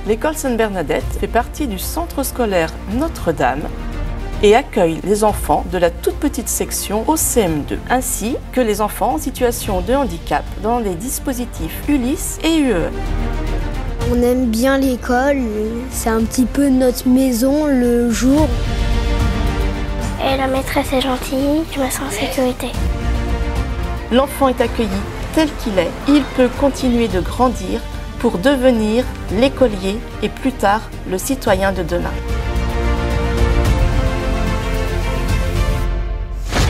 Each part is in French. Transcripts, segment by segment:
L'école Sainte-Bernadette fait partie du centre scolaire Notre-Dame et accueille les enfants de la toute petite section au CM2, ainsi que les enfants en situation de handicap dans les dispositifs Ulysse et UE. On aime bien l'école, c'est un petit peu notre maison le jour. Et la maîtresse est gentille, je me sens en sécurité. L'enfant est accueilli tel qu'il est, il peut continuer de grandir pour devenir l'écolier et plus tard le citoyen de demain.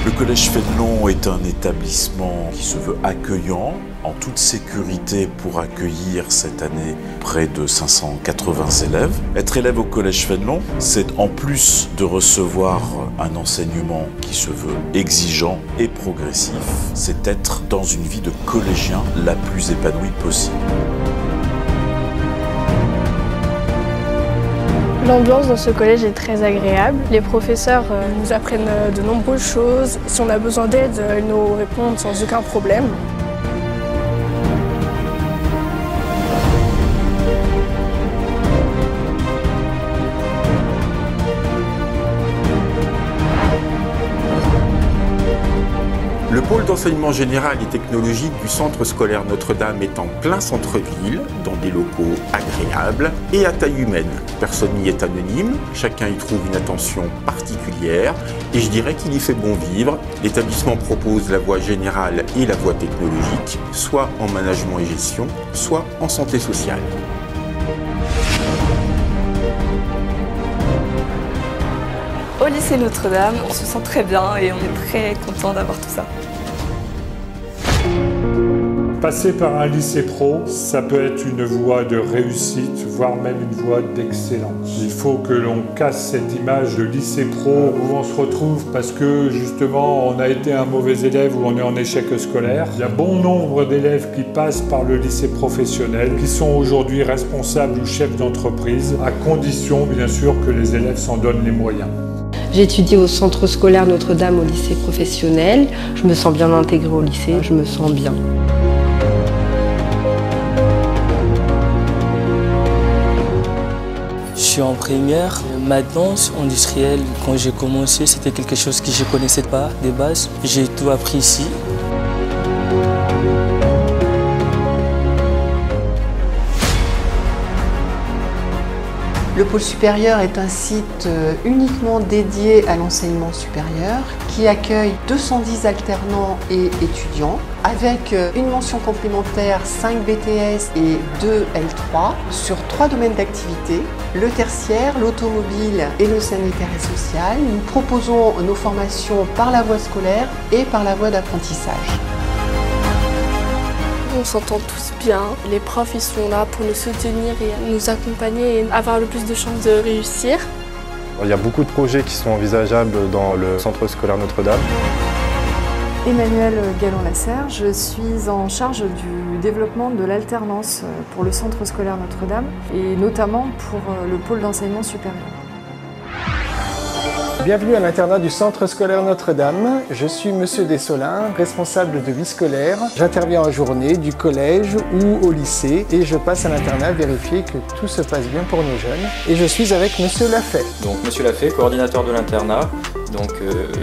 Le Collège Fénelon est un établissement qui se veut accueillant, en toute sécurité pour accueillir cette année près de 580 élèves. Être élève au Collège Fénelon, c'est en plus de recevoir un enseignement qui se veut exigeant et progressif, c'est être dans une vie de collégien la plus épanouie possible. L'ambiance dans ce collège est très agréable. Les professeurs nous apprennent de nombreuses choses. Si on a besoin d'aide, ils nous répondent sans aucun problème. Le pôle d'enseignement général et technologique du centre scolaire Notre-Dame est en plein centre-ville, dans des locaux agréables et à taille humaine. Personne n'y est anonyme, chacun y trouve une attention particulière et je dirais qu'il y fait bon vivre. L'établissement propose la voie générale et la voie technologique, soit en management et gestion, soit en santé sociale. Au lycée Notre-Dame, on se sent très bien et on est très content d'avoir tout ça. Passer par un lycée pro, ça peut être une voie de réussite, voire même une voie d'excellence. Il faut que l'on casse cette image de lycée pro où on se retrouve parce que justement on a été un mauvais élève ou on est en échec scolaire. Il y a bon nombre d'élèves qui passent par le lycée professionnel, qui sont aujourd'hui responsables ou chefs d'entreprise, à condition bien sûr que les élèves s'en donnent les moyens. J'étudie au centre scolaire Notre-Dame au lycée professionnel. Je me sens bien intégrée au lycée, je me sens bien. Je suis en première. Maintenance industrielle, quand j'ai commencé, c'était quelque chose que je ne connaissais pas de base. J'ai tout appris ici. Le pôle supérieur est un site uniquement dédié à l'enseignement supérieur qui accueille 210 alternants et étudiants avec une mention complémentaire 5 BTS et 2 L3 sur 3 domaines d'activité, le tertiaire, l'automobile et le sanitaire et social. Nous proposons nos formations par la voie scolaire et par la voie d'apprentissage. On s'entend tous bien. Les profs ils sont là pour nous soutenir et nous accompagner et avoir le plus de chances de réussir. Il y a beaucoup de projets qui sont envisageables dans le centre scolaire Notre-Dame. Emmanuelle Gallon-Lasserre, je suis en charge du développement de l'alternance pour le centre scolaire Notre-Dame et notamment pour le pôle d'enseignement supérieur. Bienvenue à l'internat du centre scolaire Notre-Dame. Je suis Monsieur Dessolins, responsable de vie scolaire. J'interviens en journée du collège ou au lycée et je passe à l'internat vérifier que tout se passe bien pour nos jeunes. Et je suis avec Monsieur Lafay. Donc Monsieur Lafay, coordinateur de l'internat. Donc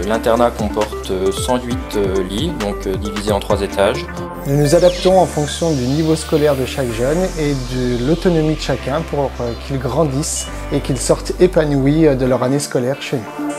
l'internat comporte 108 lits, donc divisés en 3 étages. Nous nous adaptons en fonction du niveau scolaire de chaque jeune et de l'autonomie de chacun pour qu'ils grandissent et qu'ils sortent épanouis de leur année scolaire chez nous.